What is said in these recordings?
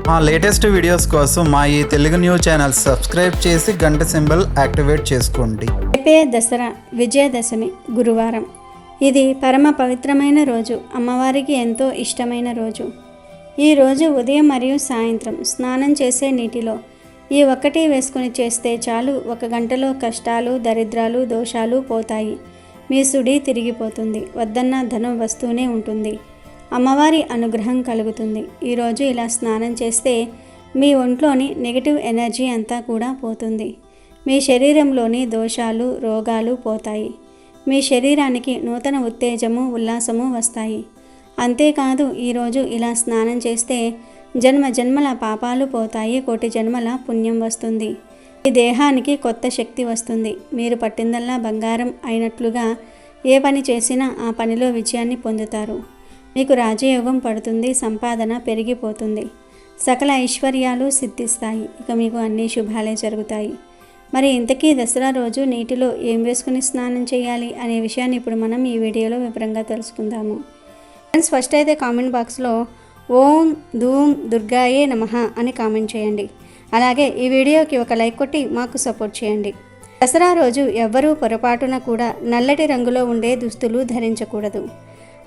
మా latest videos కోసం మా ఈ తెలుగు న్యూస్ ఛానల్ సబ్స్క్రైబ్ చేసి గంట సింబల్ యాక్టివేట్ చేసుకోండి. రేపే దసరా విజయదశమి గురువారం. ఇది పరమ పవిత్రమైన రోజు, అమ్మవారికి ఎంతో ఇష్టమైన రోజు. ఈ రోజు ఉదయం మరియు సాయంత్రం స్నానం చేసే నీటిలో ఈ ఒక్కటి వేసుకుని చేస్తే చాలు, 1 గంటలో కష్టాలు, దరిద్రాలు, దోషాలు పోతాయి. మీ సుడి తిరిగిపోతుంది, వద్దన్న ధనం వస్తూనే ఉంటుంది. అమ్మవారి అనుగ్రహం కలుగుతుంది. ఈరోజు ఇలా స్నానం చేస్తే మీ ఒంట్లోని నెగిటివ్ ఎనర్జీ అంతా కూడా పోతుంది. మీ శరీరంలోని దోషాలు, రోగాలు పోతాయి. మీ శరీరానికి నూతన ఉత్తేజము, ఉల్లాసము వస్తాయి. అంతేకాదు, ఈరోజు ఇలా స్నానం చేస్తే జన్మ జన్మల పాపాలు పోతాయి, 1,000,000 జన్మల పుణ్యం వస్తుంది. ఈ దేహానికి కొత్త శక్తి వస్తుంది. మీరు పట్టిందల్లా బంగారం అయినట్లుగా ఏ పని చేసినా ఆ పనిలో విజయాన్ని పొందుతారు. మీకు రాజయోగం పడుతుంది, సంపాదన పెరిగిపోతుంది, సకల ఐశ్వర్యాలు సిద్ధిస్తాయి. ఇక మీకు అన్ని శుభాలే జరుగుతాయి. మరి ఇంతకీ దసరా రోజు నీటిలో ఏం వేసుకుని స్నానం చేయాలి అనే విషయాన్ని ఇప్పుడు మనం ఈ వీడియోలో వివరంగా తెలుసుకుందాము. ఫ్రెండ్స్, ఫస్ట్ అయితే కామెంట్ బాక్స్లో ఓం ధూమ్ దుర్గాయే నమః అని కామెంట్ చేయండి. అలాగే ఈ వీడియోకి ఒక లైక్ కొట్టి మాకు సపోర్ట్ చేయండి. దసరా రోజు ఎవ్వరూ పొరపాటున కూడా నల్లటి రంగులో ఉండే దుస్తులు ధరించకూడదు.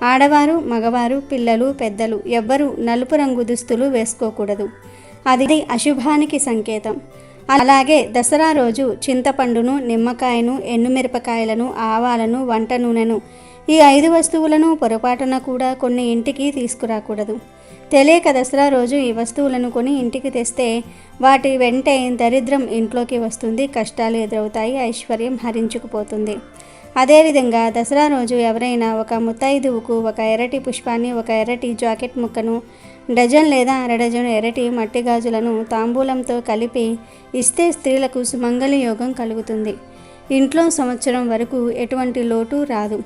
ఆడవారు, మగవారు, పిల్లలు, పెద్దలు ఎవ్వరూ నలుపు రంగు దుస్తులు వేసుకోకూడదు. అది అశుభానికి సంకేతం. అలాగే దసరా రోజు చింతపండును, నిమ్మకాయను, ఎండుమిరపకాయలను, ఆవాలను, వంట నూనెను ఈ 5 వస్తువులను పొరపాటున కూడా కొన్ని ఇంటికి తీసుకురాకూడదు. తెలియక దసరా రోజు ఈ వస్తువులను కొని ఇంటికి తెస్తే వాటి వెంటే దరిద్రం ఇంట్లోకి వస్తుంది, కష్టాలు ఎదురవుతాయి, ఐశ్వర్యం హరించుకుపోతుంది. అదేవిధంగా దసరా రోజు ఎవరైనా ఒక ముత్తైదువుకు 1 ఎర్రటి పుష్పాన్ని, 1 ఎర్రటి జాకెట్ ముక్కను, డజన్ లేదా అరడజను ఎర్రటి మట్టి గాజులను తాంబూలంతో కలిపి ఇస్తే స్త్రీలకు సుమంగళి యోగం కలుగుతుంది. ఇంట్లో సంవత్సరం వరకు ఎటువంటి లోటు రాదు,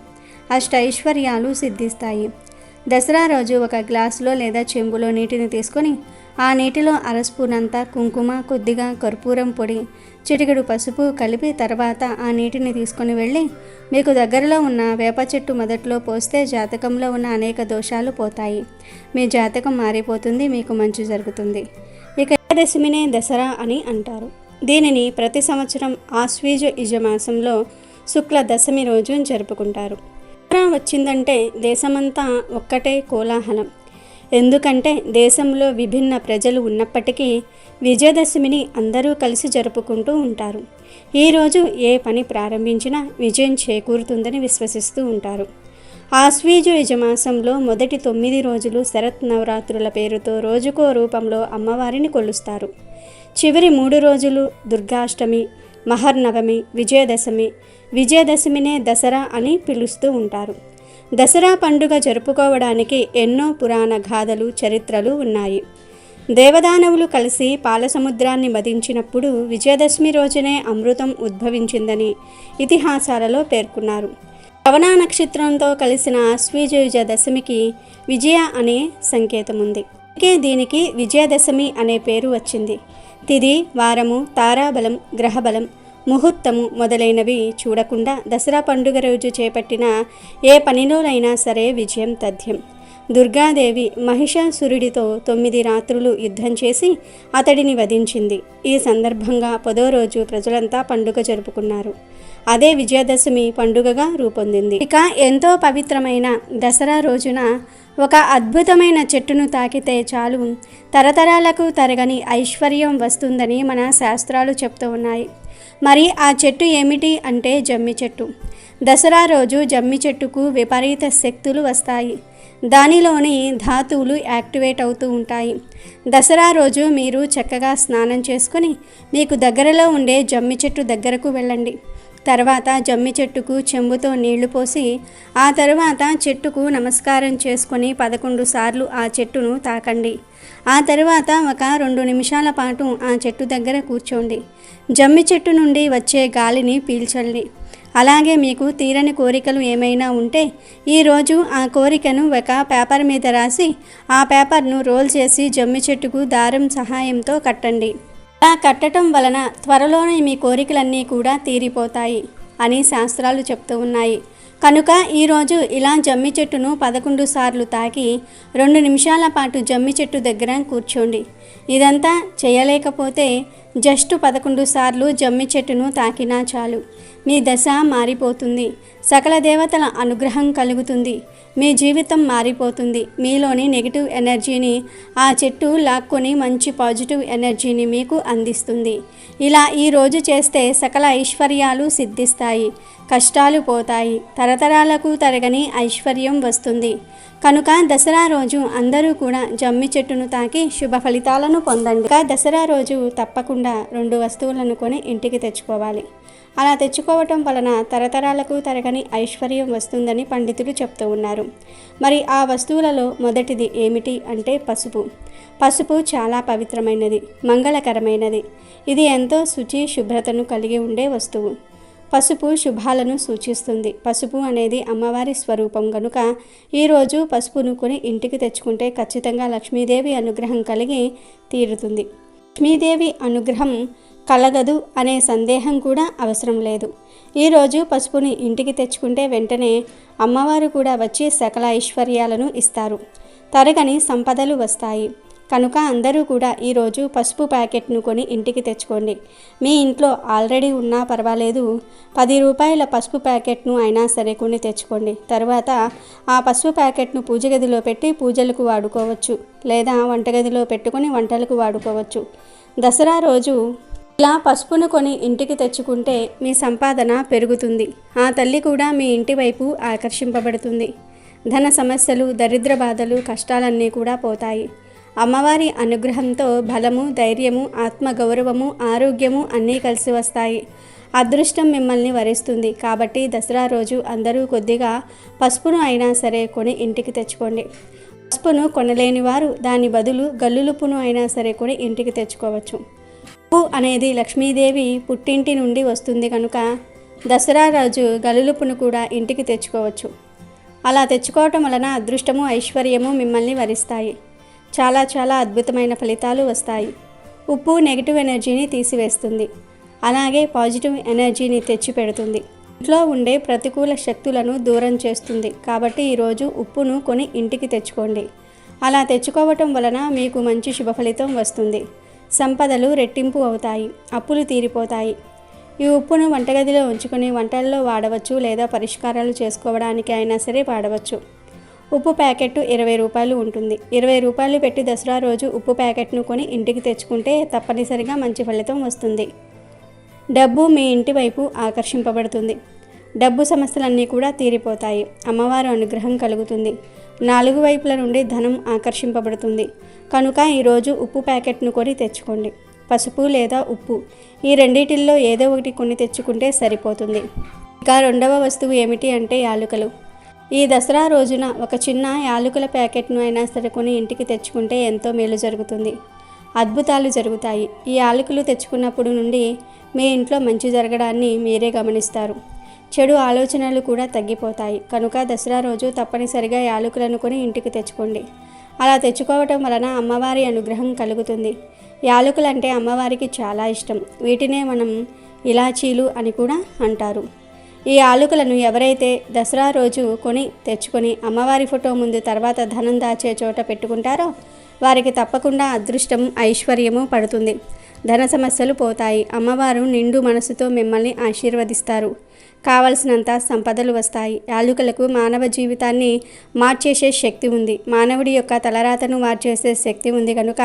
అష్టైశ్వర్యాలు సిద్ధిస్తాయి. దసరా రోజు 1 గ్లాసులో లేదా చెంబులో నీటిని తీసుకొని ఆ నీటిలో 1/2 స్పూన్ అంతా కుంకుమ, కొద్దిగా కర్పూరం పొడి, చిటికెడు పసుపు కలిపి తర్వాత ఆ నీటిని తీసుకొని వెళ్ళి మీకు దగ్గరలో ఉన్న వేప చెట్టు మొదట్లో పోస్తే జాతకంలో ఉన్న అనేక దోషాలు పోతాయి. మీ జాతకం మారిపోతుంది, మీకు మంచి జరుగుతుంది. ఇక ఏకాదశమినే దసరా అని అంటారు. దీనిని ప్రతి సంవత్సరం ఆశ్వీజ మాసంలో శుక్ల దశమి రోజు జరుపుకుంటారు. దసరా వచ్చిందంటే దేశమంతా ఒక్కటే కోలాహలం. ఎందుకంటే దేశంలో విభిన్న ప్రజలు ఉన్నప్పటికీ విజయదశమిని అందరూ కలిసి జరుపుకుంటూ ఉంటారు. ఈరోజు ఏ పని ప్రారంభించినా విజయం చేకూరుతుందని విశ్వసిస్తూ ఉంటారు. ఆశ్వీజ మాసంలో మొదటి 9 రోజులు శరత్ నవరాత్రుల పేరుతో రోజుకో రూపంలో అమ్మవారిని కొలుస్తారు. చివరి 3 రోజులు దుర్గాష్టమి, మహర్నవమి, విజయదశమి, విజయదశమినే దసరా అని పిలుస్తూ ఉంటారు. దసరా పండుగ జరుపుకోవడానికి ఎన్నో పురాణ గాథలు, చరిత్రలు ఉన్నాయి. దేవదానవులు కలిసి పాలసముద్రాన్ని మదించినప్పుడు విజయదశమి రోజునే అమృతం ఉద్భవించిందని ఇతిహాసాలలో పేర్కొన్నారు. శ్రవణ నక్షత్రంతో కలిసిన ఆశ్వీజ దశమికి విజయ అనే సంకేతం ఉంది. అందుకే దీనికి విజయదశమి అనే పేరు వచ్చింది. తిథి, వారము, తారాబలం, గ్రహబలం, ముహూర్తము మొదలైనవి చూడకుండా దసరా పండుగ రోజు చేపట్టిన ఏ పనిలోనైనా సరే విజయం తథ్యం. దుర్గాదేవి మహిషాసురుడితో 9 రాత్రులు యుద్ధం చేసి అతడిని వధించింది. ఈ సందర్భంగా 10వ రోజు ప్రజలంతా పండుగ జరుపుకున్నారు. అదే విజయదశమి పండుగగా రూపొందింది. ఇక ఎంతో పవిత్రమైన దసరా రోజున ఒక అద్భుతమైన చెట్టును తాకితే చాలు, తరతరాలకు తరగని ఐశ్వర్యం వస్తుందని మన శాస్త్రాలు చెప్తూ ఉన్నాయి. మరి ఆ చెట్టు ఏమిటి అంటే జమ్మి చెట్టు. దసరా రోజు జమ్మి చెట్టుకు విపరీత శక్తులు వస్తాయి. దానిలోని ధాతువులు యాక్టివేట్ అవుతూ ఉంటాయి. దసరా రోజు మీరు చక్కగా స్నానం చేసుకొని మీకు దగ్గరలో ఉండే జమ్మి చెట్టు దగ్గరకు వెళ్ళండి. తర్వాత జమ్మి చెట్టుకు చెంబుతో నీళ్లు పోసి ఆ తర్వాత చెట్టుకు నమస్కారం చేసుకొని 11 సార్లు ఆ చెట్టును తాకండి. ఆ తర్వాత ఒక 2 నిమిషాల పాటు ఆ చెట్టు దగ్గర కూర్చోండి. జమ్మి చెట్టు నుండి వచ్చే గాలిని పీల్చండి. అలాగే మీకు తీరని కోరికలు ఏమైనా ఉంటే ఈరోజు ఆ కోరికను ఒక పేపర్ మీద రాసి ఆ పేపర్ను రోల్ చేసి జమ్మి చెట్టుకు దారం సహాయంతో కట్టండి. అలా కట్టడం వలన త్వరలోనే మీ కోరికలన్నీ కూడా తీరిపోతాయి అని శాస్త్రాలు చెప్తూ ఉన్నాయి. కనుక ఈరోజు ఇలా జమ్మి చెట్టును 11 సార్లు తాకి 2 నిమిషాల పాటు జమ్మి చెట్టు దగ్గర కూర్చోండి. ఇదంతా చేయలేకపోతే జస్ట్ 11 సార్లు జమ్మి చెట్టును తాకినా చాలు. మీ దశ మారిపోతుంది. సకల దేవతల అనుగ్రహం కలుగుతుంది. మీ జీవితం మారిపోతుంది. మీలోని నెగిటివ్ ఎనర్జీని ఆ చెట్టు లాక్కొని మంచి పాజిటివ్ ఎనర్జీని మీకు అందిస్తుంది. ఇలా ఈరోజు చేస్తే సకల ఐశ్వర్యాలు సిద్ధిస్తాయి. కష్టాలు పోతాయి. తరతరాలకు తరగని ఐశ్వర్యం వస్తుంది. కనుక దసరా రోజు అందరూ కూడా జమ్మి చెట్టును తాకి శుభ ఫలితాలను పొందండి. దసరా రోజు తప్పకుండా 2 వస్తువులను కొని ఇంటికి తెచ్చుకోవాలి. అలా తెచ్చుకోవటం వలన తరతరాలకు తరగని ఐశ్వర్యం వస్తుందని పండితులు చెప్తూ ఉన్నారు. మరి ఆ వస్తువులలో మొదటిది ఏమిటి అంటే పసుపు. పసుపు చాలా పవిత్రమైనది, మంగళకరమైనది. ఇది ఎంతో శుచి శుభ్రతను కలిగి ఉండే వస్తువు. పసుపు శుభాలను సూచిస్తుంది. పసుపు అనేది అమ్మవారి స్వరూపం కనుక ఈరోజు పసుపును కొని ఇంటికి తెచ్చుకుంటే ఖచ్చితంగా లక్ష్మీదేవి అనుగ్రహం కలిగి తీరుతుంది. లక్ష్మీదేవి అనుగ్రహం కలగదు అనే సందేహం కూడా అవసరం లేదు. ఈరోజు పసుపుని ఇంటికి తెచ్చుకుంటే వెంటనే అమ్మవారు కూడా వచ్చి సకల ఐశ్వర్యాలను ఇస్తారు. తరగని సంపదలు వస్తాయి. కనుక అందరూ కూడా ఈరోజు పసుపు ప్యాకెట్ను కొని ఇంటికి తెచ్చుకోండి. మీ ఇంట్లో ఆల్రెడీ ఉన్నా పర్వాలేదు, 10 రూపాయల పసుపు ప్యాకెట్ను అయినా సరే కొని తెచ్చుకోండి. తర్వాత ఆ పసుపు ప్యాకెట్ను పూజ గదిలో పెట్టి పూజలకు వాడుకోవచ్చు, లేదా వంటగదిలో పెట్టుకొని వంటలకు వాడుకోవచ్చు. దసరా రోజు ఇలా పసుపును కొని ఇంటికి తెచ్చుకుంటే మీ సంపాదన పెరుగుతుంది. ఆ తల్లి కూడా మీ ఇంటి వైపు ఆకర్షింపబడుతుంది. ధన సమస్యలు, దరిద్ర బాధలు, కష్టాలన్నీ కూడా పోతాయి. అమ్మవారి అనుగ్రహంతో బలము, ధైర్యము, ఆత్మగౌరవము, ఆరోగ్యము అన్నీ కలిసి వస్తాయి. అదృష్టం మిమ్మల్ని వరిస్తుంది. కాబట్టి దసరా రోజు అందరూ కొద్దిగా పసుపును అయినా సరే కొని ఇంటికి తెచ్చుకోండి. పసుపును కొనలేని వారు దాని బదులు గల్లులుపును అయినా సరే కొని ఇంటికి తెచ్చుకోవచ్చు. ఉప్పు అనేది లక్ష్మీదేవి పుట్టింటి నుండి వస్తుంది కనుక దసరా రోజు గల్లులుపును కూడా ఇంటికి తెచ్చుకోవచ్చు. అలా తెచ్చుకోవటం వలన అదృష్టము, ఐశ్వర్యము మిమ్మల్ని వరిస్తాయి. చాలా చాలా అద్భుతమైన ఫలితాలు వస్తాయి. ఉప్పు నెగిటివ్ ఎనర్జీని తీసివేస్తుంది, అలాగే పాజిటివ్ ఎనర్జీని తెచ్చి పెడుతుంది. ఇంట్లో ఉండే ప్రతికూల శక్తులను దూరం చేస్తుంది. కాబట్టి ఈరోజు ఉప్పును కొని ఇంటికి తెచ్చుకోండి. అలా తెచ్చుకోవటం వలన మీకు మంచి శుభ ఫలితం వస్తుంది. సంపదలు రెట్టింపు అవుతాయి. అప్పులు తీరిపోతాయి. ఈ ఉప్పును వంటగదిలో ఉంచుకొని వంటల్లో వాడవచ్చు, లేదా పరిష్కారాలు చేసుకోవడానికి అయినా సరే వాడవచ్చు. ఉప్పు ప్యాకెట్ 20 రూపాయలు ఉంటుంది. 20 రూపాయలు పెట్టి దసరా రోజు ఉప్పు ప్యాకెట్ను కొని ఇంటికి తెచ్చుకుంటే తప్పనిసరిగా మంచి ఫలితం వస్తుంది. డబ్బు మీ ఇంటి వైపు ఆకర్షింపబడుతుంది. డబ్బు సమస్యలన్నీ కూడా తీరిపోతాయి. అమ్మవారి అనుగ్రహం కలుగుతుంది. 4 వైపుల నుండి ధనం ఆకర్షింపబడుతుంది. కనుక ఈరోజు ఉప్పు ప్యాకెట్ను కొని తెచ్చుకోండి. పసుపు లేదా ఉప్పు ఈ రెండిటిల్లో ఏదో ఒకటి కొని తెచ్చుకుంటే సరిపోతుంది. ఇంకా రెండవ వస్తువు ఏమిటి అంటే యాలకులు. ఈ దసరా రోజున ఒక చిన్న యాలకుల ప్యాకెట్ను అయినా సరే కొని ఇంటికి తెచ్చుకుంటే ఎంతో మేలు జరుగుతుంది. అద్భుతాలు జరుగుతాయి. ఈ యాలకులు తెచ్చుకున్నప్పుడు నుండి మీ ఇంట్లో మంచి జరగడాన్ని మీరే గమనిస్తారు. చెడు ఆలోచనలు కూడా తగ్గిపోతాయి. కనుక దసరా రోజు తప్పనిసరిగా యాలకులను కొని ఇంటికి తెచ్చుకోండి. అలా తెచ్చుకోవటం వలన అమ్మవారి అనుగ్రహం కలుగుతుంది. యాలకులు అంటే అమ్మవారికి చాలా ఇష్టం. వీటినే మనం ఇలాచీలు అని కూడా అంటారు. ఈ యాలకులను ఎవరైతే దసరా రోజు కొని తెచ్చుకొని అమ్మవారి ఫోటో ముందు తర్వాత ధనం దాచే చోట పెట్టుకుంటారో వారికి తప్పకుండా అదృష్టం, ఐశ్వర్యము పడుతుంది. ధన సమస్యలు పోతాయి. అమ్మవారు నిండు మనసుతో మిమ్మల్ని ఆశీర్వదిస్తారు. కావలసినంత సంపదలు వస్తాయి. యాలకులకు మానవ జీవితాన్ని మార్చేసే శక్తి ఉంది. మానవుడి యొక్క తలరాతను మార్చేసే శక్తి ఉంది. కనుక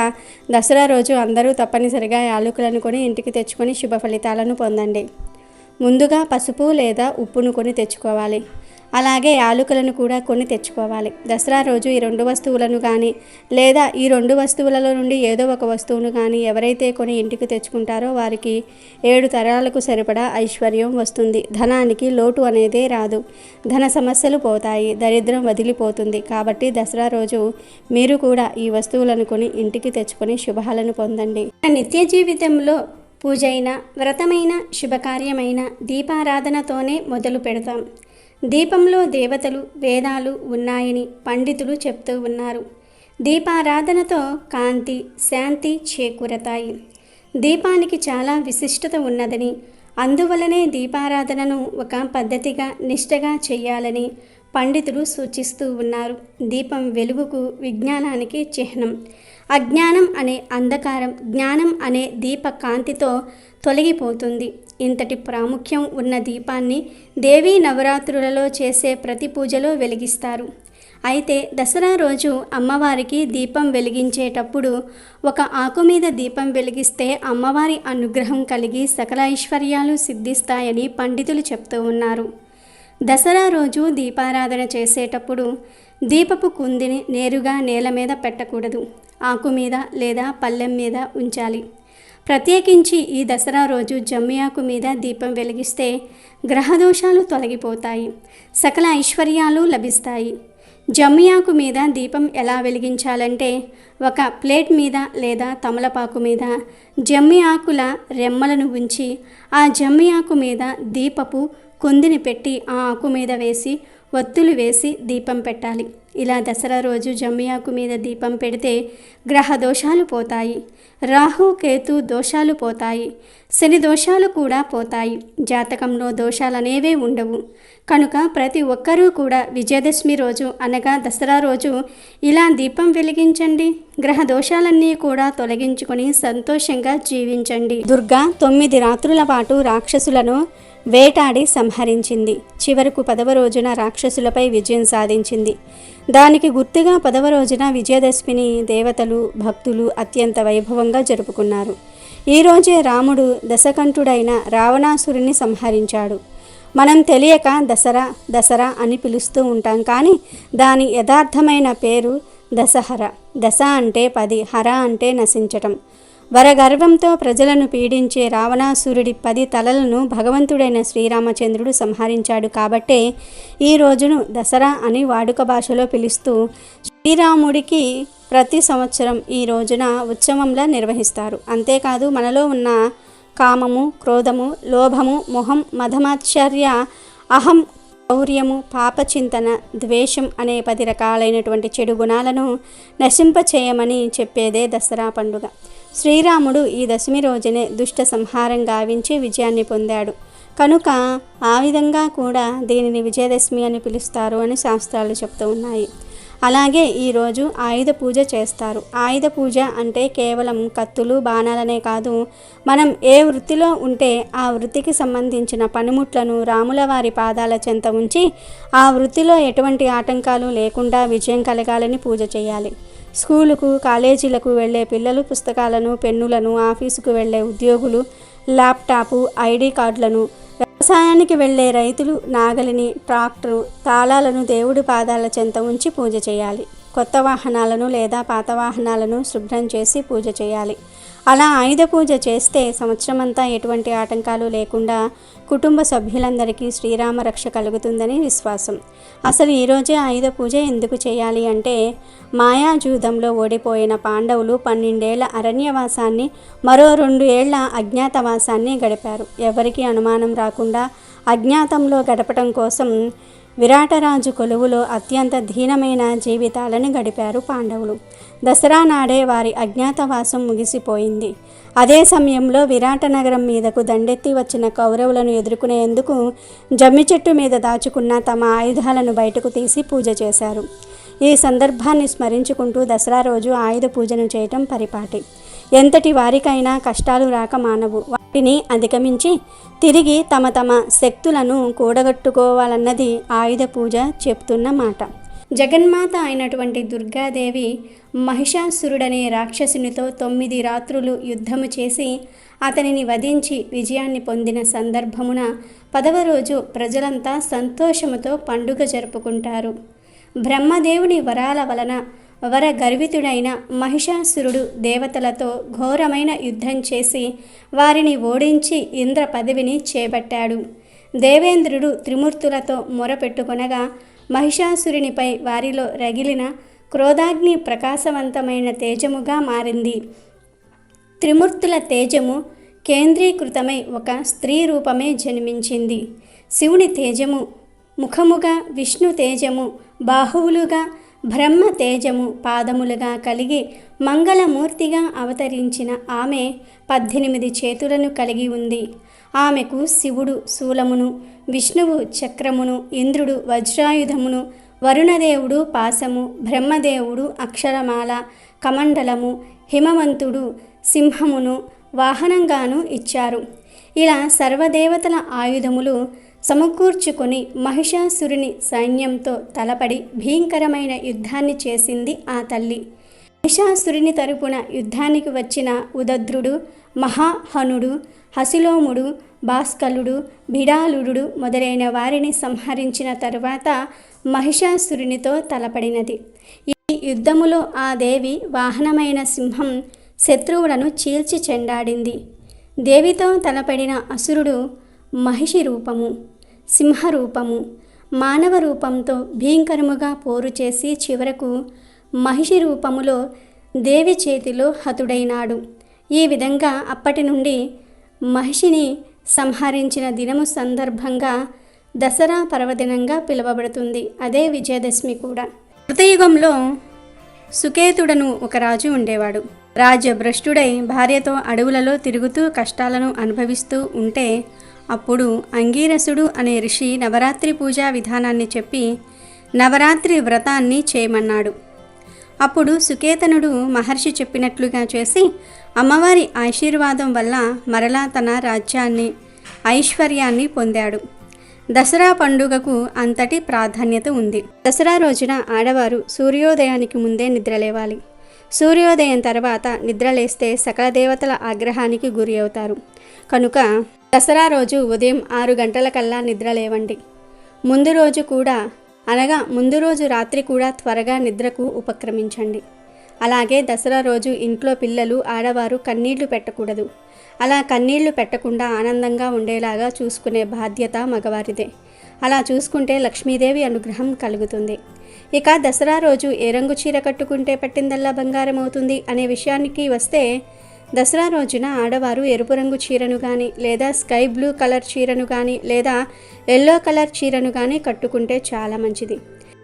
దసరా రోజు అందరూ తప్పనిసరిగా యాలకులను కొని ఇంటికి తెచ్చుకొని శుభ ఫలితాలను పొందండి. ముందుగా పసుపు లేదా ఉప్పును కొని తెచ్చుకోవాలి. అలాగే యాలకులను కూడా కొని తెచ్చుకోవాలి. దసరా రోజు ఈ 2 వస్తువులను కానీ లేదా ఈ 2 వస్తువులలో నుండి ఏదో ఒక వస్తువును కానీ ఎవరైతే కొని ఇంటికి తెచ్చుకుంటారో వారికి 7 తరాలకు సరిపడా ఐశ్వర్యం వస్తుంది. ధనానికి లోటు అనేదే రాదు. ధన సమస్యలు పోతాయి. దరిద్రం వదిలిపోతుంది. కాబట్టి దసరా రోజు మీరు కూడా ఈ వస్తువులను కొని ఇంటికి తెచ్చుకొని శుభాలను పొందండి. నిత్య జీవితంలో పూజైన, వ్రతమైన, శుభకార్యమైన దీపారాధనతోనే మొదలు పెడతాం. దీపంలో దేవతలు, వేదాలు ఉన్నాయని పండితులు చెప్తూ ఉన్నారు. దీపారాధనతో కాంతి, శాంతి చేకూరతాయి. దీపానికి చాలా విశిష్టత ఉన్నదని, అందువలనే దీపారాధనను ఒక పద్ధతిగా నిష్టగా చేయాలని పండితులు సూచిస్తూ ఉన్నారు. దీపం వెలుగుకు, విజ్ఞానానికి చిహ్నం. అజ్ఞానం అనే అంధకారం జ్ఞానం అనే దీప కాంతితో తొలగిపోతుంది. ఇంతటి ప్రాముఖ్యం ఉన్న దీపాన్ని దేవీ నవరాత్రులలో చేసే ప్రతి పూజలో వెలిగిస్తారు. అయితే దసరా రోజు అమ్మవారికి దీపం వెలిగించేటప్పుడు ఒక ఆకు మీద దీపం వెలిగిస్తే అమ్మవారి అనుగ్రహం కలిగి సకల ఐశ్వర్యాలు సిద్ధిస్తాయని పండితులు చెప్తూ ఉన్నారు. దసరా రోజు దీపారాధన చేసేటప్పుడు దీపపు కుందిని నేరుగా నేల మీద పెట్టకూడదు. ఆకు మీద లేదా పళ్ళెం మీద ఉంచాలి. ప్రత్యేకించి ఈ దసరా రోజు జమ్మి ఆకు మీద దీపం వెలిగిస్తే గ్రహదోషాలు తొలగిపోతాయి, సకల ఐశ్వర్యాలు లభిస్తాయి. జమ్మి ఆకు మీద దీపం ఎలా వెలిగించాలంటే ఒక ప్లేట్ మీద లేదా తమలపాకు మీద జమ్మి ఆకుల రెమ్మలను ఉంచి ఆ జమ్మి ఆకు మీద దీపపు కుందిని పెట్టి ఆ ఆకు మీద వేసి ఒత్తులు వేసి దీపం పెట్టాలి. ఇలా దసరా రోజు జమ్మి ఆకు మీద దీపం పెడితే గ్రహ దోషాలు పోతాయి, రాహు కేతు దోషాలు పోతాయి, శని దోషాలు కూడా పోతాయి. జాతకంలో దోషాలనేవే ఉండవు. కనుక ప్రతి ఒక్కరూ కూడా విజయదశమి రోజు అనగా దసరా రోజు ఇలా దీపం వెలిగించండి. గ్రహ దోషాలన్నీ కూడా తొలగించుకొని సంతోషంగా జీవించండి. దుర్గా 9 రాత్రుల పాటు రాక్షసులను వేటాడి సంహరించింది. చివరకు 10వ రోజున రాక్షసులపై విజయం సాధించింది. దానికి గుర్తుగా 10వ రోజున విజయదశమిని దేవతలు, భక్తులు అత్యంత వైభవంగా జరుపుకున్నారు. ఈ రోజే రాముడు దశకంఠుడైన రావణాసురుని సంహరించాడు. మనం తెలియక దసరా అని పిలుస్తూ ఉంటాం, కానీ దాని యథార్థమైన పేరు దశహర. దశ అంటే 10, హర అంటే నశించటం. వరగర్వంతో ప్రజలను పీడించే రావణాసురుడి 10 తలలను భగవంతుడైన శ్రీరామచంద్రుడు సంహరించాడు. కాబట్టే ఈ రోజును దసరా అని వాడుక భాషలో పిలుస్తూ శ్రీరాముడికి ప్రతి సంవత్సరం ఈ రోజున ఉత్సవంలా నిర్వహిస్తారు. అంతేకాదు మనలో ఉన్న కామము, క్రోధము, లోభము, మొహం, మదమాత్సర్య, అహం, శౌర్యము, పాపచింతన, ద్వేషం అనే 10 రకాలైనటువంటి చెడు గుణాలను నశింపచేయమని చెప్పేదే దసరా పండుగ. శ్రీరాముడు ఈ దశమి రోజునే దుష్ట సంహారం గావించి విజయాన్ని పొందాడు. కనుక ఆ విధంగా కూడా దీనిని విజయదశమి అని పిలుస్తారు అని శాస్త్రాలు చెప్తూ ఉన్నాయి. అలాగే ఈరోజు ఆయుధ పూజ చేస్తారు. ఆయుధ పూజ అంటే కేవలం కత్తులు, బాణాలనే కాదు, మనం ఏ వృత్తిలో ఉంటే ఆ వృత్తికి సంబంధించిన పనిముట్లను రాముల వారి పాదాల చెంత ఉంచి ఆ వృత్తిలో ఎటువంటి ఆటంకాలు లేకుండా విజయం కలగాలని పూజ చేయాలి. స్కూలుకు, కాలేజీలకు వెళ్ళే పిల్లలు పుస్తకాలను, పెన్నులను, ఆఫీసుకు వెళ్ళే ఉద్యోగులు ల్యాప్టాపు, ఐడి కార్డులను, వ్యవసాయానికి వెళ్ళే రైతులు నాగలిని, ట్రాక్టరు, తాళాలను దేవుడి పాదాల చెంత ఉంచి పూజ చేయాలి. కొత్త వాహనాలను లేదా పాత వాహనాలను శుభ్రం చేసి పూజ చేయాలి. అలా ఆయుధ పూజ చేస్తే సంవత్సరమంతా ఎటువంటి ఆటంకాలు లేకుండా కుటుంబ సభ్యులందరికీ శ్రీరామ రక్ష కలుగుతుందని విశ్వాసం. అసలు ఈరోజే ఆయుధ పూజ ఎందుకు చేయాలి అంటే మాయాజూదంలో ఓడిపోయిన పాండవులు 12 ఏళ్ల అరణ్యవాసాన్ని, మరో 2 ఏళ్ల అజ్ఞాతవాసాన్ని గడిపారు. ఎవరికీ అనుమానం రాకుండా అజ్ఞాతంలో గడపటం కోసం విరాటరాజు కొలువులో అత్యంత దీనమైన జీవితాలను గడిపారు పాండవులు. దసరా నాడే వారి అజ్ఞాతవాసం ముగిసిపోయింది. అదే సమయంలో విరాట నగరం మీదకు దండెత్తి వచ్చిన కౌరవులను ఎదుర్కొనేందుకు జమ్మి చెట్టు మీద దాచుకున్న తమ ఆయుధాలను బయటకు తీసి పూజ చేశారు. ఈ సందర్భాన్ని స్మరించుకుంటూ దసరా రోజు ఆయుధ పూజను చేయటం పరిపాటి. ఎంతటి వారికైనా కష్టాలు రాక మానవు. వాటిని అధిగమించి తిరిగి తమ శక్తులను కూడగట్టుకోవాలన్నది ఆయుధ పూజ చెప్తున్న మాట. జగన్మాత అయినటువంటి దుర్గాదేవి మహిషాసురుడనే రాక్షసునితో 9 రాత్రులు యుద్ధము చేసి అతనిని వధించి విజయాన్ని పొందిన సందర్భమున 10వ రోజు ప్రజలంతా సంతోషముతో పండుగ జరుపుకుంటారు. బ్రహ్మదేవుని వరాల వలన వరగర్వితుడైన మహిషాసురుడు దేవతలతో ఘోరమైన యుద్ధం చేసి వారిని ఓడించి ఇంద్ర పదవిని చేపట్టాడు. దేవేంద్రుడు త్రిమూర్తులతో మొరపెట్టుకొనగా మహిషాసురునిపై వారిలో రగిలిన క్రోధాగ్ని ప్రకాశవంతమైన తేజముగా మారింది. త్రిమూర్తుల తేజము కేంద్రీకృతమై ఒక స్త్రీ రూపమే జన్మించింది. శివుని తేజము ముఖముగా, విష్ణు తేజము బాహువులుగా, బ్రహ్మ తేజము పాదములుగా కలిగి మంగళమూర్తిగా అవతరించిన ఆమె 18 చేతులను కలిగి ఉంది. ఆమెకు శివుడు శూలమును, విష్ణువు చక్రమును, ఇంద్రుడు వజ్రాయుధమును, వరుణదేవుడు పాశము, బ్రహ్మదేవుడు అక్షరమాల, కమండలము, హిమవంతుడు సింహమును వాహనంగాను ఇచ్చారు. ఇలా సర్వదేవతల ఆయుధములు సమకూర్చుకొని మహిషాసురుని సైన్యంతో తలపడి భీకరమైన యుద్ధాన్ని చేసింది ఆ తల్లి. మహిషాసురుని తరపున యుద్ధానికి వచ్చిన ఉదద్రుడు, మహాహనుడు, హసిలోముడు, భాస్కలుడు, బిడాలుడు మొదలైన వారిని సంహరించిన తరువాత మహిషాసురునితో తలపడినది. ఈ యుద్ధములో ఆ దేవి వాహనమైన సింహం శత్రువులను చీల్చి చెండాడింది. దేవితో తలపడిన అసురుడు మహిషి రూపము, సింహరూపము, మానవ రూపంతో భీకరముగా పోరు చేసి చివరకు మహిషి రూపములో దేవి చేతిలో హతుడైనాడు. ఈ విధంగా అప్పటి నుండి మహిషిని సంహరించిన దినము సందర్భంగా దసరా పర్వదినంగా పిలువబడుతుంది. అదే విజయదశమి కూడా. కృతయుగంలో సుకేతుడను ఒక రాజు ఉండేవాడు. రాజ్యభ్రష్టుడై భార్యతో అడవులలో తిరుగుతూ కష్టాలను అనుభవిస్తూ ఉంటే అప్పుడు అంగీరసుడు అనే ఋషి నవరాత్రి పూజా విధానాన్ని చెప్పి నవరాత్రి వ్రతాన్ని చేయమన్నాడు. అప్పుడు సుకేతనుడు మహర్షి చెప్పినట్లుగా చేసి అమ్మవారి ఆశీర్వాదం వల్ల మరలా తన రాజ్యాన్ని, ఐశ్వర్యాన్ని పొందాడు. దసరా పండుగకు అంతటి ప్రాధాన్యత ఉంది. దసరా రోజున ఆడవారు సూర్యోదయానికి ముందే నిద్రలేవాలి. సూర్యోదయం తర్వాత నిద్రలేస్తే సకల దేవతల ఆగ్రహానికి గురి అవుతారు. కనుక దసరా రోజు ఉదయం 6 గంటలకల్లా నిద్రలేవండి. ముందు రోజు కూడా అనగా ముందు రోజు రాత్రి కూడా త్వరగా నిద్రకు ఉపక్రమించండి. అలాగే దసరా రోజు ఇంట్లో పిల్లలు, ఆడవారు కన్నీళ్లు పెట్టకూడదు. అలా కన్నీళ్లు పెట్టకుండా ఆనందంగా ఉండేలాగా చూసుకునే బాధ్యత మగవారిదే. అలా చూసుకుంటే లక్ష్మీదేవి అనుగ్రహం కలుగుతుంది. ఇక దసరా రోజు ఏ రంగు చీర కట్టుకుంటే పట్టిందల్లా బంగారం అవుతుంది అనే విషయానికి వస్తే, దసరా రోజున ఆడవారు ఎరుపు రంగు చీరను కానీ, లేదా స్కై బ్లూ కలర్ చీరను కానీ, లేదా ఎల్లో కలర్ చీరను కానీ కట్టుకుంటే చాలా మంచిది.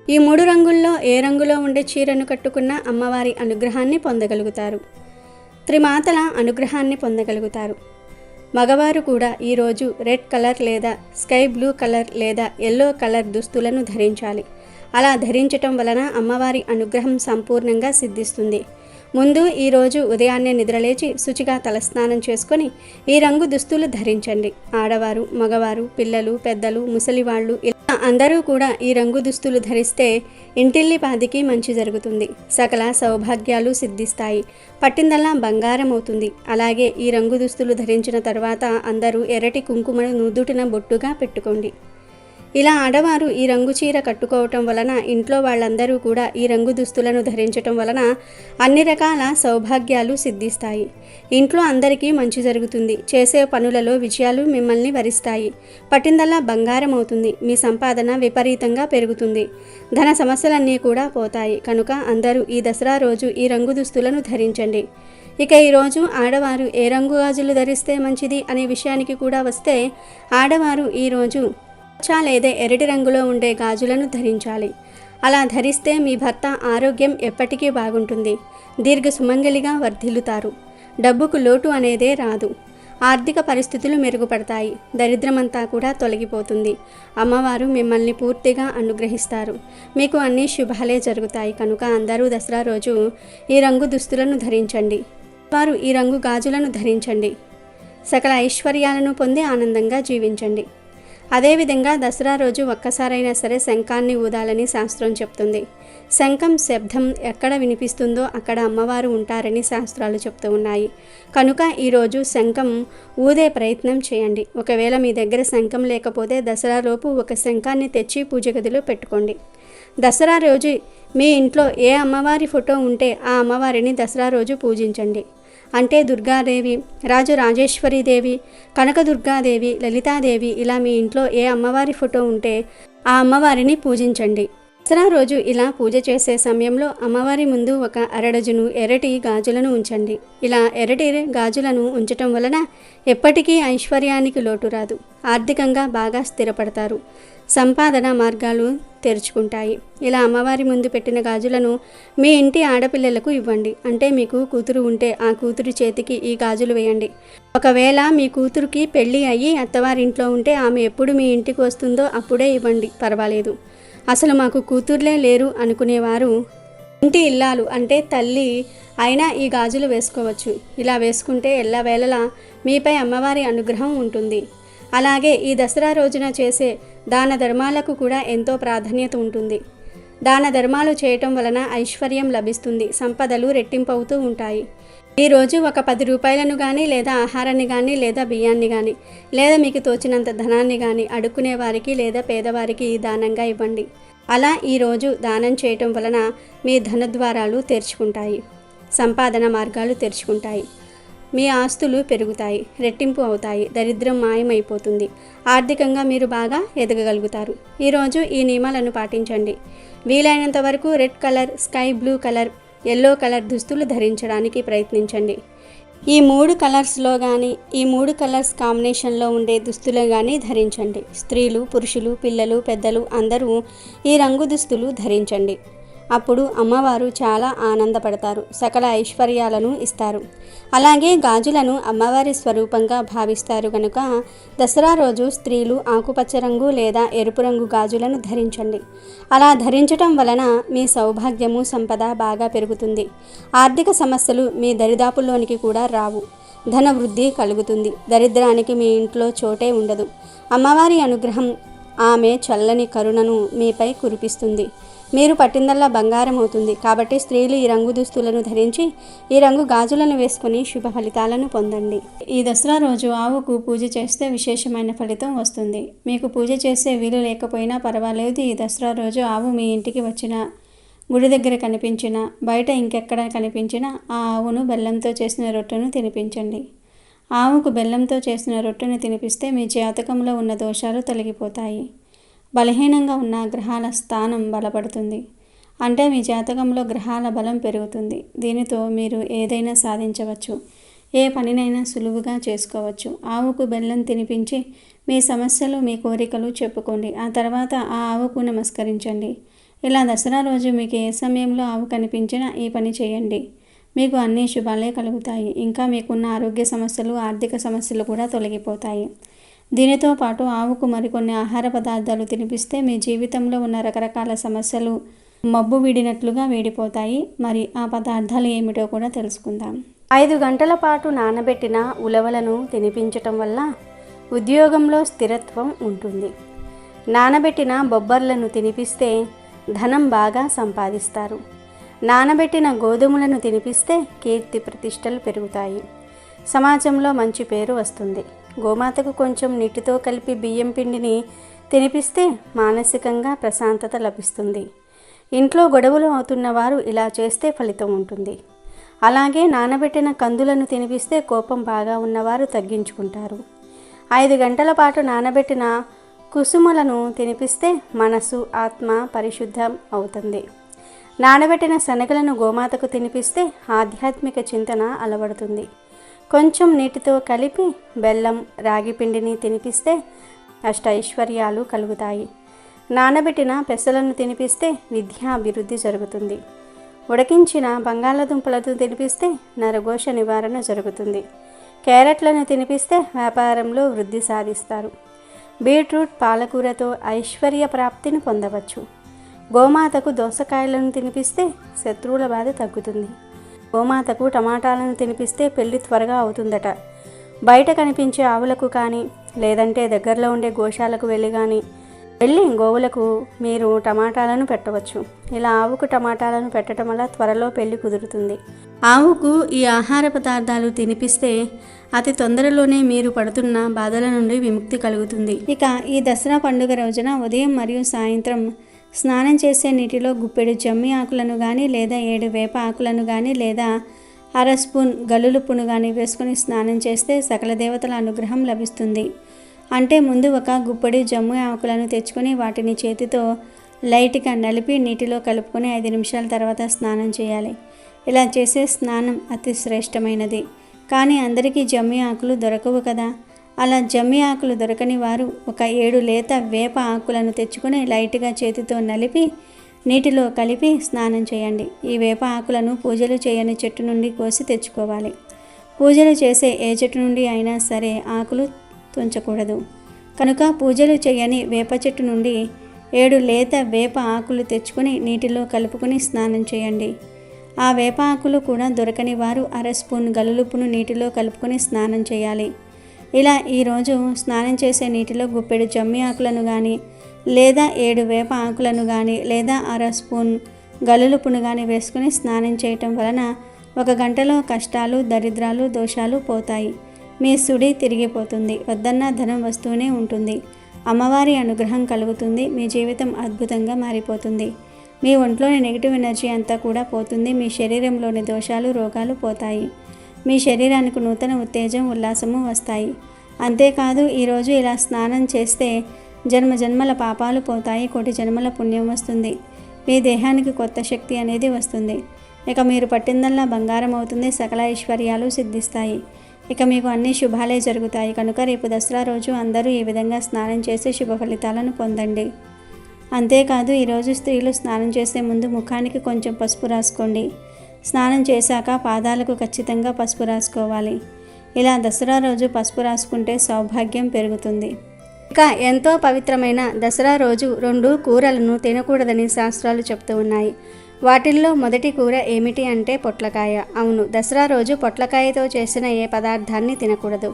ఈ 3 రంగుల్లో ఏ రంగులో ఉండే చీరను కట్టుకున్నా అమ్మవారి అనుగ్రహాన్ని పొందగలుగుతారు. త్రిమాతల అనుగ్రహాన్ని పొందగలుగుతారు. మగవారు కూడా ఈరోజు రెడ్ కలర్ లేదా స్కై బ్లూ కలర్ లేదా ఎల్లో కలర్ దుస్తులను ధరించాలి. అలా ధరించటం వలన అమ్మవారి అనుగ్రహం సంపూర్ణంగా సిద్ధిస్తుంది. ముందు ఈరోజు ఉదయాన్నే నిద్రలేచి శుచిగా తలస్నానం చేసుకొని ఈ రంగు దుస్తులు ధరించండి. ఆడవారు, మగవారు, పిల్లలు, పెద్దలు, ముసలివాళ్ళు ఇలా అందరూ కూడా ఈ రంగు దుస్తులు ధరిస్తే ఇంటిల్లిపాదికి మంచి జరుగుతుంది. సకల సౌభాగ్యాలు సిద్ధిస్తాయి. పట్టిందల్లా బంగారం అవుతుంది. అలాగే ఈ రంగు దుస్తులు ధరించిన తర్వాత అందరూ ఎర్రటి కుంకుమను నుదుటిన బొట్టుగా పెట్టుకోండి. ఇలా ఆడవారు ఈ రంగు చీర కట్టుకోవటం వలన, ఇంట్లో వాళ్ళందరూ కూడా ఈ రంగు దుస్తులను ధరించటం వలన అన్ని రకాల సౌభాగ్యాలు సిద్ధిస్తాయి. ఇంట్లో అందరికీ మంచి జరుగుతుంది. చేసే పనులలో విజయాలు మిమ్మల్ని వరిస్తాయి. పట్టిందల్లా బంగారం అవుతుంది. మీ సంపాదన విపరీతంగా పెరుగుతుంది. ధన సమస్యలన్నీ కూడా పోతాయి. కనుక అందరూ ఈ దసరా రోజు ఈ రంగు దుస్తులను ధరించండి. ఇక ఈరోజు ఆడవారు ఏ రంగు గాజులు ధరిస్తే మంచిది అనే విషయానికి కూడా వస్తే, ఆడవారు ఈరోజు లేదా ఎర్రటి రంగులో ఉండే గాజులను ధరించాలి. అలా ధరిస్తే మీ భర్త ఆరోగ్యం ఎప్పటికీ బాగుంటుంది. దీర్ఘ సుమంగలిగా వర్ధిల్లుతారు. డబ్బుకు లోటు అనేదే రాదు. ఆర్థిక పరిస్థితులు మెరుగుపడతాయి. దరిద్రమంతా కూడా తొలగిపోతుంది. అమ్మవారు మిమ్మల్ని పూర్తిగా అనుగ్రహిస్తారు. మీకు అన్ని శుభాలే జరుగుతాయి. కనుక అందరూ దసరా రోజు ఈ రంగు దుస్తులను ధరించండి. వారు ఈ రంగు గాజులను ధరించండి. సకల ఐశ్వర్యాలను పొంది ఆనందంగా జీవించండి. అదేవిధంగా దసరా రోజు ఒక్కసారైనా సరే శంఖాన్ని ఊదాలని శాస్త్రం చెప్తుంది. శంఖం శబ్దం ఎక్కడ వినిపిస్తుందో అక్కడ అమ్మవారు ఉంటారని శాస్త్రాలు చెప్తూ ఉన్నాయి. కనుక ఈరోజు శంఖం ఊదే ప్రయత్నం చేయండి. ఒకవేళ మీ దగ్గర శంఖం లేకపోతే దసరాలోపు ఒక శంఖాన్ని తెచ్చి పూజ గదిలో పెట్టుకోండి. దసరా రోజు మీ ఇంట్లో ఏ అమ్మవారి ఫోటో ఉంటే ఆ అమ్మవారిని దసరా రోజు పూజించండి. అంటే దుర్గాదేవి, రాజరాజేశ్వరీదేవి, కనకదుర్గాదేవి, లలితాదేవి ఇలా మీ ఇంట్లో ఏ అమ్మవారి ఫోటో ఉంటే ఆ అమ్మవారిని పూజించండి. దసరా రోజు ఇలా పూజ చేసే సమయంలో అమ్మవారి ముందు ఒక అరడజను ఎర్రటి గాజులను ఉంచండి. ఇలా ఎర్రటి గాజులను ఉంచటం వలన ఎప్పటికీ ఐశ్వర్యానికి లోటు రాదు. ఆర్థికంగా బాగా స్థిరపడతారు. సంపాదన మార్గాలు తెరుచుకుంటాయి. ఇలా అమ్మవారి ముందు పెట్టిన గాజులను మీ ఇంటి ఆడపిల్లలకు ఇవ్వండి. అంటే మీకు కూతురు ఉంటే ఆ కూతురు చేతికి ఈ గాజులు వేయండి. ఒకవేళ మీ కూతురికి పెళ్ళి అయ్యి అత్తవారింట్లో ఉంటే ఆమె ఎప్పుడు మీ ఇంటికి వస్తుందో అప్పుడే ఇవ్వండి, పర్వాలేదు. అసలు మాకు కూతుర్లే లేరు అనుకునేవారు ఇంటి ఇల్లాలు అంటే తల్లి అయినా ఈ గాజులు వేసుకోవచ్చు. ఇలా వేసుకుంటే ఎల్లవేళలా మీపై అమ్మవారి అనుగ్రహం ఉంటుంది. అలాగే ఈ దసరా రోజున చేసే దాన ధర్మాలకు కూడా ఎంతో ప్రాధాన్యత ఉంటుంది. దాన ధర్మాలు చేయటం వలన ఐశ్వర్యం లభిస్తుంది, సంపదలు రెట్టింపవుతూ ఉంటాయి. ఈరోజు ఒక 10 రూపాయలను కానీ లేదా ఆహారాన్ని కానీ లేదా బియ్యాన్ని కానీ లేదా మీకు తోచినంత ధనాన్ని కానీ అడుక్కునే వారికి లేదా పేదవారికి దానంగా ఇవ్వండి. అలా ఈరోజు దానం చేయటం వలన మీ ధనద్వారాలు తెరుచుకుంటాయి, సంపాదన మార్గాలు తెరుచుకుంటాయి, మీ ఆస్తులు పెరుగుతాయి, రెట్టింపు అవుతాయి, దరిద్రం మాయమైపోతుంది, ఆర్థికంగా మీరు బాగా ఎదగగలుగుతారు. ఈరోజు ఈ నియమాలను పాటించండి. వీలైనంత వరకు red colour, sky blue colour, yellow colour దుస్తులు ధరించడానికి ప్రయత్నించండి. ఈ 3 కలర్స్లో కానీ ఈ 3 కలర్స్ కాంబినేషన్లో ఉండే దుస్తులు కానీ ధరించండి. స్త్రీలు, పురుషులు, పిల్లలు, పెద్దలు అందరూ ఈ రంగు దుస్తులు ధరించండి. అప్పుడు అమ్మవారు చాలా ఆనందపడతారు, సకల ఐశ్వర్యాలను ఇస్తారు. అలాగే గాజులను అమ్మవారి స్వరూపంగా భావిస్తారు కనుక దసరా రోజు స్త్రీలు ఆకుపచ్చ రంగు లేదా ఎరుపు రంగు గాజులను ధరించండి. అలా ధరించటం వలన మీ సౌభాగ్యము, సంపద బాగా పెరుగుతుంది. ఆర్థిక సమస్యలు మీ దరిదాపుల్లోనికి కూడా రావు. ధన వృద్ధి కలుగుతుంది. దరిద్రానికి మీ ఇంట్లో చోటే ఉండదు. అమ్మవారి అనుగ్రహం, ఆమె చల్లని కరుణను మీపై కురిపిస్తుంది. మీరు పట్టిందల్లా బంగారం అవుతుంది. కాబట్టి స్త్రీలు ఈ రంగు దుస్తులను ధరించి ఈ రంగు గాజులను వేసుకుని శుభ ఫలితాలను పొందండి. ఈ దసరా రోజు ఆవుకు పూజ చేస్తే విశేషమైన ఫలితం వస్తుంది. మీకు పూజ చేసే వీలు లేకపోయినా పర్వాలేదు. ఈ దసరా రోజు ఆవు మీ ఇంటికి వచ్చిన, గుడి దగ్గర కనిపించిన, బయట ఇంకెక్కడ కనిపించినా ఆ ఆవును బెల్లంతో చేసిన రొట్టెను తినిపించండి. ఆవుకు బెల్లంతో చేసిన రొట్టెను తినిపిస్తే మీ జాతకంలో ఉన్న దోషాలు తొలగిపోతాయి. బలహీనంగా ఉన్న గ్రహాల స్థానం బలపడుతుంది. అంటే మీ జాతకంలో గ్రహాల బలం పెరుగుతుంది. దీనితో మీరు ఏదైనా సాధించవచ్చు, ఏ పనినైనా సులువుగా చేసుకోవచ్చు. ఆవుకు బెల్లం తినిపించి మీ సమస్యలు, మీ కోరికలు చెప్పుకోండి. ఆ తర్వాత ఆ ఆవుకు నమస్కరించండి. ఇలా దసరా రోజు మీకు ఏ సమయంలో ఆవు కనిపించినా ఈ పని చేయండి. మీకు అన్ని శుభాలే కలుగుతాయి. ఇంకా మీకున్న ఆరోగ్య సమస్యలు, ఆర్థిక సమస్యలు కూడా తొలగిపోతాయి. దీనితో పాటు ఆవుకు మరికొన్ని ఆహార పదార్థాలు తినిపిస్తే మీ జీవితంలో ఉన్న రకరకాల సమస్యలు మబ్బు వీడినట్లుగా వీడిపోతాయి. మరి ఆ పదార్థాలు ఏమిటో కూడా తెలుసుకుందాం. 5 గంటల పాటు నానబెట్టిన ఉలవలను తినిపించటం వల్ల ఉద్యోగంలో స్థిరత్వం ఉంటుంది. నానబెట్టిన బొబ్బర్లను తినిపిస్తే ధనం బాగా సంపాదిస్తారు. నానబెట్టిన గోధుమలను తినిపిస్తే కీర్తి ప్రతిష్టలు పెరుగుతాయి, సమాజంలో మంచి పేరు వస్తుంది. గోమాతకు కొంచెం నీటితో కలిపి బియ్యం పిండిని తినిపిస్తే మానసికంగా ప్రశాంతత లభిస్తుంది. ఇంట్లో గొడవలు అవుతున్న వారు ఇలా చేస్తే ఫలితం ఉంటుంది. అలాగే నానబెట్టిన కందులను తినిపిస్తే కోపం బాగా ఉన్నవారు తగ్గించుకుంటారు. 5 గంటల పాటు నానబెట్టిన కుసుమలను తినిపిస్తే మనసు, ఆత్మ పరిశుద్ధం అవుతుంది. నానబెట్టిన శనగలను గోమాతకు తినిపిస్తే ఆధ్యాత్మిక చింతన అలవడుతుంది. కొంచెం నీటితో కలిపి బెల్లం, రాగి పిండిని తినిపిస్తే అష్టైశ్వర్యాలు కలుగుతాయి. నానబెట్టిన పెసలను తినిపిస్తే విద్యాభివృద్ధి జరుగుతుంది. ఉడికించిన బంగాళదుంపలను తినిపిస్తే నరఘోష నివారణ జరుగుతుంది. క్యారెట్లను తినిపిస్తే వ్యాపారంలో వృద్ధి సాధిస్తారు. బీట్రూట్, పాలకూరతో ఐశ్వర్య ప్రాప్తిని పొందవచ్చు. గోమాతకు దోసకాయలను తినిపిస్తే శత్రువుల బాధ తగ్గుతుంది. గోమాతకు టమాటాలను తినిపిస్తే పెళ్లి త్వరగా అవుతుందట. బయట కనిపించే ఆవులకు కానీ లేదంటే దగ్గరలో ఉండే గోశాలకు వెళ్ళి గోవులకు మీరు టమాటాలను పెట్టవచ్చు. ఇలా ఆవుకు టమాటాలను పెట్టడం వల్ల త్వరలో పెళ్లి కుదురుతుంది. ఆవుకు ఈ ఆహార పదార్థాలు తినిపిస్తే అతి తొందరలోనే మీరు పడుతున్న బాధల నుండి విముక్తి కలుగుతుంది. ఇక ఈ దసరా పండుగ రోజున ఉదయం మరియు సాయంత్రం స్నానం చేసే నీటిలో గుప్పెడు జమ్మి ఆకులను కానీ లేదా 7 వేప ఆకులను కానీ లేదా 1/2 స్పూన్ గల్లులుప్పును కానీ వేసుకొని స్నానం చేస్తే సకల దేవతల అనుగ్రహం లభిస్తుంది. అంటే ముందు ఒక గుప్పెడు జమ్మి ఆకులను తెచ్చుకొని వాటిని చేతితో లైట్గా నలిపి నీటిలో కలుపుకొని 5 నిమిషాల తర్వాత స్నానం చేయాలి. ఇలా చేసే స్నానం అతి శ్రేష్టమైనది. కానీ అందరికీ జమ్మి ఆకులు దొరకవు కదా. అలా జమ్మి ఆకులు దొరకని వారు ఒక 7 లేత వేప ఆకులను తెచ్చుకొని లైట్గా చేతితో నలిపి నీటిలో కలిపి స్నానం చేయండి. ఈ వేప ఆకులను పూజలు చేయని చెట్టు నుండి కోసి తెచ్చుకోవాలి. పూజలు చేసే ఏ చెట్టు నుండి అయినా సరే ఆకులు తుంచకూడదు. కనుక పూజలు చేయని వేప చెట్టు నుండి 7 లేత వేప ఆకులు తెచ్చుకొని నీటిలో కలుపుకొని స్నానం చేయండి. ఆ వేప ఆకులు కూడా దొరకని వారు 1/2 స్పూన్ గల్లుప్పును నీటిలో కలుపుకొని స్నానం చేయాలి. ఇలా ఈరోజు స్నానం చేసే నీటిలో గుప్పెడు జమ్మి ఆకులను కానీ లేదా 7 వేప ఆకులను కానీ లేదా 1/2 స్పూన్ గల్లుప్పును కానీ వేసుకుని స్నానం చేయటం వలన 1 గంటలో కష్టాలు, దరిద్రాలు, దోషాలు పోతాయి. మీ సుడి తిరిగిపోతుంది. వద్దన్న ధనం వస్తూనే ఉంటుంది. అమ్మవారి అనుగ్రహం కలుగుతుంది. మీ జీవితం అద్భుతంగా మారిపోతుంది. మీ ఒంట్లోని నెగిటివ్ ఎనర్జీ అంతా కూడా పోతుంది. మీ శరీరంలోని దోషాలు, రోగాలు పోతాయి. మీ శరీరానికి నూతన ఉత్తేజం, ఉల్లాసము వస్తాయి. అంతేకాదు ఈరోజు ఇలా స్నానం చేస్తే జన్మజన్మల పాపాలు పోతాయి. 1 జన్మల పుణ్యం వస్తుంది. మీ దేహానికి కొత్త శక్తి అనేది వస్తుంది. ఇక మీరు పట్టిందల్లా బంగారం అవుతుంది. సకల ఐశ్వర్యాలు సిద్ధిస్తాయి. ఇక మీకు అన్ని శుభాలే జరుగుతాయి. కనుక రేపు దసరా రోజు అందరూ ఈ విధంగా స్నానం చేసి శుభ ఫలితాలను పొందండి. అంతేకాదు ఈరోజు స్త్రీలు స్నానం చేసే ముందు ముఖానికి కొంచెం పసుపు రాసుకోండి. స్నానం చేశాక పాదాలకు ఖచ్చితంగా పసుపు రాసుకోవాలి. ఇలా దసరా రోజు పసుపు రాసుకుంటే సౌభాగ్యం పెరుగుతుంది. ఇక ఎంతో పవిత్రమైన దసరా రోజు 2 కూరలను తినకూడదని శాస్త్రాలు చెప్తూ ఉన్నాయి. వాటిల్లో మొదటి కూర ఏమిటి అంటే పొట్లకాయ. అవును, దసరా రోజు పొట్లకాయతో చేసిన ఏ పదార్థాన్ని తినకూడదు.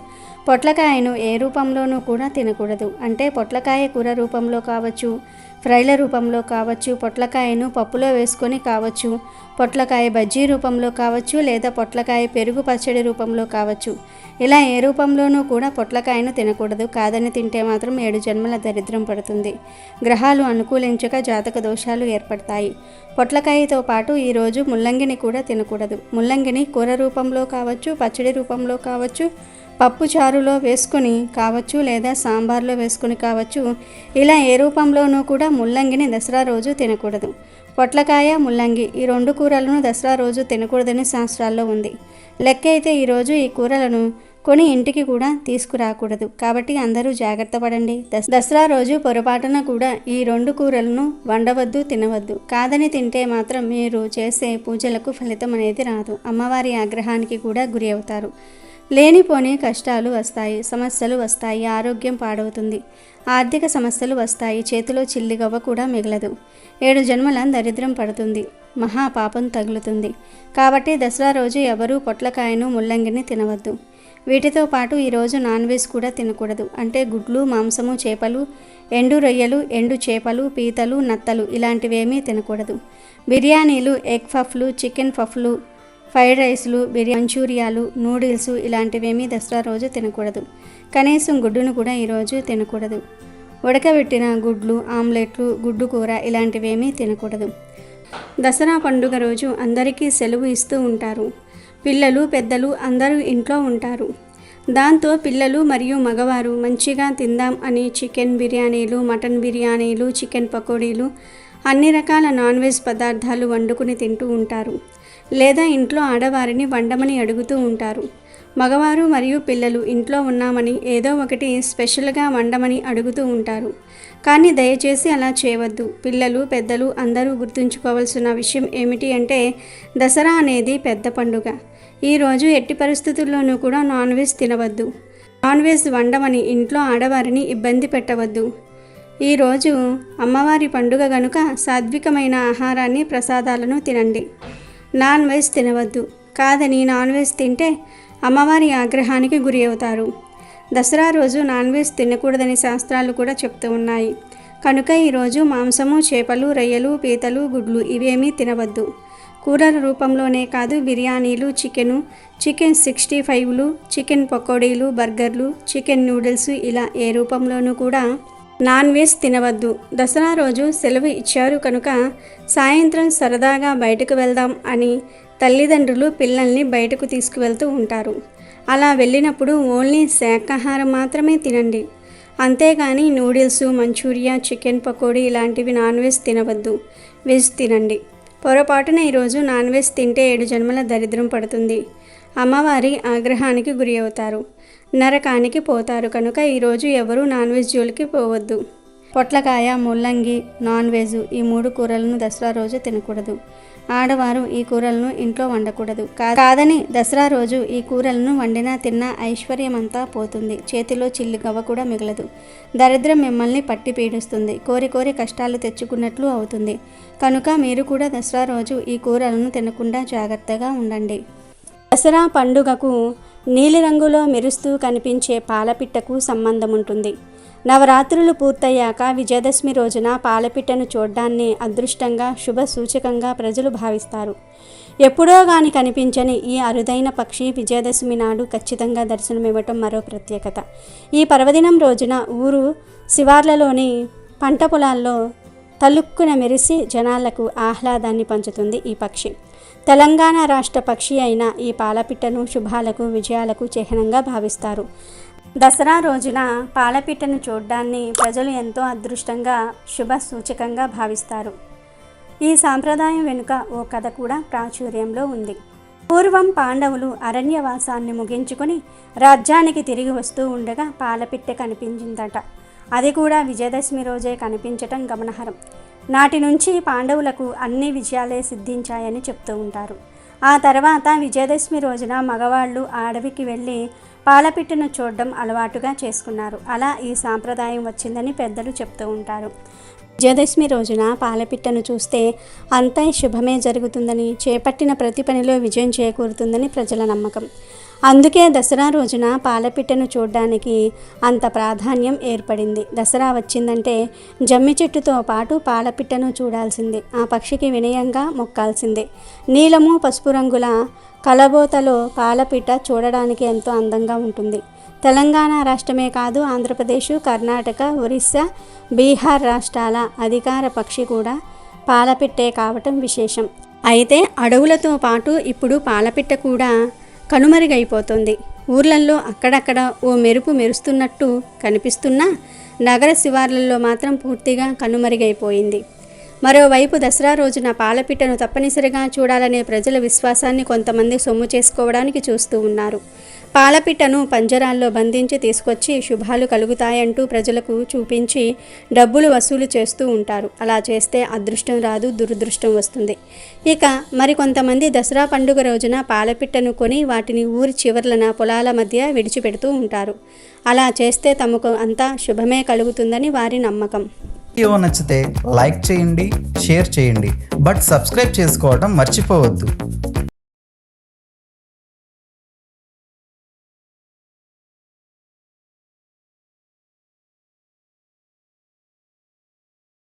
పొట్లకాయను ఏ రూపంలోనూ కూడా తినకూడదు. అంటే పొట్లకాయ కూర రూపంలో కావచ్చు, ఫ్రైల రూపంలో కావచ్చు, పొట్లకాయను పప్పులో వేసుకొని కావచ్చు, పొట్లకాయ బజ్జీ రూపంలో కావచ్చు, లేదా పొట్లకాయ పెరుగు పచ్చడి రూపంలో కావచ్చు. ఇలా ఏ రూపంలోనూ కూడా పొట్లకాయను తినకూడదు. కాదని తింటే మాత్రం 7 జన్మల దరిద్రం పడుతుంది. గ్రహాలు అనుకూలించక జాతక దోషాలు ఏర్పడతాయి. పొట్లకాయతో పాటు ఈరోజు ముల్లంగిని కూడా తినకూడదు. ముల్లంగిని కూర రూపంలో కావచ్చు, పచ్చడి రూపంలో కావచ్చు, పప్పు చారులో వేసుకొని కావచ్చు, లేదా సాంబార్లో వేసుకొని కావచ్చు. ఇలా ఏ రూపంలోనూ కూడా ముల్లంగిని దసరా రోజు తినకూడదు. పొట్లకాయ, ముల్లంగి ఈ 2 కూరలను దసరా రోజు తినకూడదని శాస్త్రాల్లో ఉంది. లెక్క అయితే ఈరోజు ఈ కూరలను కొని ఇంటికి కూడా తీసుకురాకూడదు. కాబట్టి అందరూ జాగ్రత్త పడండి. దసరా రోజు పొరపాటున కూడా ఈ 2 కూరలను వండవద్దు, తినవద్దు. కాదని తింటే మాత్రం మీరు చేసే పూజలకు ఫలితం అనేది రాదు. అమ్మవారి ఆగ్రహానికి కూడా గురి అవుతారు. లేనిపోని కష్టాలు వస్తాయి, సమస్యలు వస్తాయి, ఆరోగ్యం పాడవుతుంది, ఆర్థిక సమస్యలు వస్తాయి, చేతిలో చిల్లిగవ్వ కూడా మిగలదు, 7 జన్మల దరిద్రం పడుతుంది, మహాపాపం తగులుతుంది. కాబట్టి దసరా రోజు ఎవరూ పొట్లకాయను, ముల్లంగిని తినవద్దు. వీటితో పాటు ఈరోజు నాన్ వెజ్ కూడా తినకూడదు. అంటే గుడ్లు, మాంసము, చేపలు, ఎండు రొయ్యలు, ఎండు చేపలు, పీతలు, నత్తలు ఇలాంటివేమీ తినకూడదు. బిర్యానీలు, ఎగ్ పఫ్లు, చికెన్ పఫ్లు, ఫ్రైడ్ రైస్లు, మంచూరియాలు, నూడిల్స్ ఇలాంటివేమీ దసరా రోజు తినకూడదు. కనీసం గుడ్డును కూడా ఈరోజు తినకూడదు. ఉడకబెట్టిన గుడ్లు, ఆమ్లెట్లు, గుడ్డు కూర ఇలాంటివేమీ తినకూడదు. దసరా పండుగ రోజు అందరికీ సెలవు ఇస్తూ ఉంటారు. పిల్లలు, పెద్దలు అందరూ ఇంట్లో ఉంటారు. దాంతో పిల్లలు మరియు మగవారు మంచిగా తిందాం అని చికెన్ బిర్యానీలు, మటన్ బిర్యానీలు, చికెన్ పకోడీలు, అన్ని రకాల నాన్ వెజ్ పదార్థాలు వండుకుని తింటూ ఉంటారు. లేదా ఇంట్లో ఆడవారిని వండమని అడుగుతూ ఉంటారు. మగవారు మరియు పిల్లలు ఇంట్లో ఉన్నామని ఏదో ఒకటి స్పెషల్గా వండమని అడుగుతూ ఉంటారు. కానీ దయచేసి అలా చేయవద్దు. పిల్లలు, పెద్దలు అందరూ గుర్తుంచుకోవాల్సిన విషయం ఏమిటి అంటే దసరా అనేది పెద్ద పండుగ. ఈరోజు ఎట్టి పరిస్థితుల్లోనూ కూడా నాన్ వెజ్ తినవద్దు. నాన్ వెజ్ వండమని ఇంట్లో ఆడవారిని ఇబ్బంది పెట్టవద్దు. ఈరోజు అమ్మవారి పండుగ గనుక సాత్వికమైన ఆహారాన్ని, ప్రసాదాలను తినండి. నాన్ వెజ్ తినవద్దు. కాదని నాన్ వెజ్ తింటే అమ్మవారి ఆగ్రహానికి గురి అవుతారు. దసరా రోజు నాన్ వెజ్ తినకూడదని శాస్త్రాలు కూడా చెప్తూ ఉన్నాయి. కనుక ఈరోజు మాంసము, చేపలు, రొయ్యలు, పీతలు, గుడ్లు ఇవేమీ తినవద్దు. కూరల రూపంలోనే కాదు, బిర్యానీలు, చికెన్ 65లు, చికెన్ పకోడీలు, బర్గర్లు, చికెన్ నూడిల్స్ ఇలా ఏ రూపంలోనూ కూడా నాన్ వెజ్ తినవద్దు. దసరా రోజు సెలవు ఇచ్చారు కనుక సాయంత్రం సరదాగా బయటకు వెళ్దాం అని తల్లిదండ్రులు పిల్లల్ని బయటకు తీసుకువెళ్తూ ఉంటారు. అలా వెళ్ళినప్పుడు ఓన్లీ శాకాహారం మాత్రమే తినండి. అంతేగాని నూడిల్స్, మంచూరియా, చికెన్ పకోడీ ఇలాంటివి నాన్ వెజ్ తినవద్దు. వెజ్ తినండి. పొరపాటున ఈరోజు నాన్ వెజ్ తింటే 7 జన్మల దరిద్రం పడుతుంది. అమ్మవారి ఆగ్రహానికి గురి అవుతారు. నరకానికి పోతారు కనుక ఈరోజు ఎవరూ నాన్ వెజ్ జోలికి పోవద్దు. పొట్లకాయ, ముల్లంగి, నాన్ వెజ్ ఈ 3 కూరలను దసరా రోజు తినకూడదు. ఆడవారు ఈ కూరలను ఇంట్లో వండకూడదు. కాదని దసరా రోజు ఈ కూరలను వండినా తిన్నా ఐశ్వర్యమంతా పోతుంది. చేతిలో చిల్లి గవ్వ కూడా మిగలదు. దరిద్రం మిమ్మల్ని పట్టి పీడిస్తుంది. కోరి కోరి కష్టాలు తెచ్చుకున్నట్లు అవుతుంది. కనుక మీరు కూడా దసరా రోజు ఈ కూరలను తినకుండా జాగ్రత్తగా ఉండండి. దసరా పండుగకు నీలిరంగులో మెరుస్తూ కనిపించే పాలపిట్టకు సంబంధం ఉంటుంది. నవరాత్రులు పూర్తయ్యాక విజయదశమి రోజున పాలపిట్టను చూడ్డాన్ని అదృష్టంగా, శుభ సూచకంగా ప్రజలు భావిస్తారు. ఎప్పుడో గాని కనిపించని ఈ అరుదైన పక్షి విజయదశమి నాడు ఖచ్చితంగా దర్శనమివ్వటం మరో ప్రత్యేకత. ఈ పర్వదినం రోజున ఊరు శివార్లలోని పంట పొలాల్లో తలుక్కున మెరిసి జనాలకు ఆహ్లాదాన్ని పంచుతుంది ఈ పక్షి. తెలంగాణ రాష్ట్ర పక్షి అయిన ఈ పాలపిట్టను శుభాలకు, విజయాలకు చిహ్నంగా భావిస్తారు. దసరా రోజున పాలపిట్టను చూడ్డాన్ని ప్రజలు ఎంతో అదృష్టంగా, శుభ సూచకంగా భావిస్తారు. ఈ సాంప్రదాయం వెనుక ఓ కథ కూడా ప్రాచుర్యంలో ఉంది. పూర్వం పాండవులు అరణ్యవాసాన్ని ముగించుకొని రాజ్యానికి తిరిగి వస్తూ ఉండగా పాలపిట్ట కనిపించిందట. అది కూడా విజయదశమి రోజే కనిపించటం గమనార్హం. నాటి నుంచి పాండవులకు అన్ని విజయాలే సిద్ధించాయని చెప్తూ ఉంటారు. ఆ తర్వాత విజయదశమి రోజున మగవాళ్ళు అడవికి వెళ్ళి పాలపిట్టను చూడడం అలవాటుగా చేసుకున్నారు. అలా ఈ సాంప్రదాయం వచ్చిందని పెద్దలు చెప్తూ ఉంటారు. విజయదశమి రోజున పాలపిట్టను చూస్తే అంతా శుభమే జరుగుతుందని, చేపట్టిన ప్రతి పనిలో విజయం చేకూరుతుందని ప్రజల నమ్మకం. అందుకే దసరా రోజున పాలపిట్టను చూడడానికి అంత ప్రాధాన్యం ఏర్పడింది. దసరా వచ్చిందంటే జమ్మి చెట్టుతో పాటు పాలపిట్టను చూడాల్సిందే. ఆ పక్షికి వినయంగా మొక్కాల్సిందే. నీలము, పసుపు రంగుల కలబోతలో పాలపిట్ట చూడడానికి ఎంతో అందంగా ఉంటుంది. తెలంగాణ రాష్ట్రమే కాదు, ఆంధ్రప్రదేశ్, కర్ణాటక, ఒరిస్సా, బీహార్ రాష్ట్రాల అధికార పక్షి కూడా పాలపిట్టే కావటం విశేషం. అయితే అడవులతో పాటు ఇప్పుడు పాలపిట్ట కూడా కనుమరుగైపోతుంది. ఊర్లల్లో అక్కడక్కడ ఓ మెరుపు మెరుస్తున్నట్టు కనిపిస్తున్నా నగర శివార్లలో మాత్రం పూర్తిగా కనుమరుగైపోయింది. మరోవైపు దసరా రోజున పాలపిట్టను తప్పనిసరిగా చూడాలనే ప్రజల విశ్వాసాన్ని కొంతమంది సొమ్ము చేసుకోవడానికి చూస్తూ ఉన్నారు. పాలపిట్టను పంజరాల్లో బంధించి తీసుకొచ్చి శుభాలు కలుగుతాయంటూ ప్రజలకు చూపించి డబ్బులు వసూలు చేస్తూ ఉంటారు. అలా చేస్తే అదృష్టం రాదు, దురదృష్టం వస్తుంది. ఇక మరికొంతమంది దసరా పండుగ రోజున పాలపిట్టను కొని వాటిని ఊరి చివర్లన పొలాల మధ్య విడిచిపెడుతూ ఉంటారు. అలా చేస్తే తమకు అంతా శుభమే కలుగుతుందని వారి నమ్మకం. వీడియో నచ్చితే లైక్ చేయండి, షేర్ చేయండి, బట్ సబ్స్క్రైబ్ చేసుకోవడం మర్చిపోవద్దు.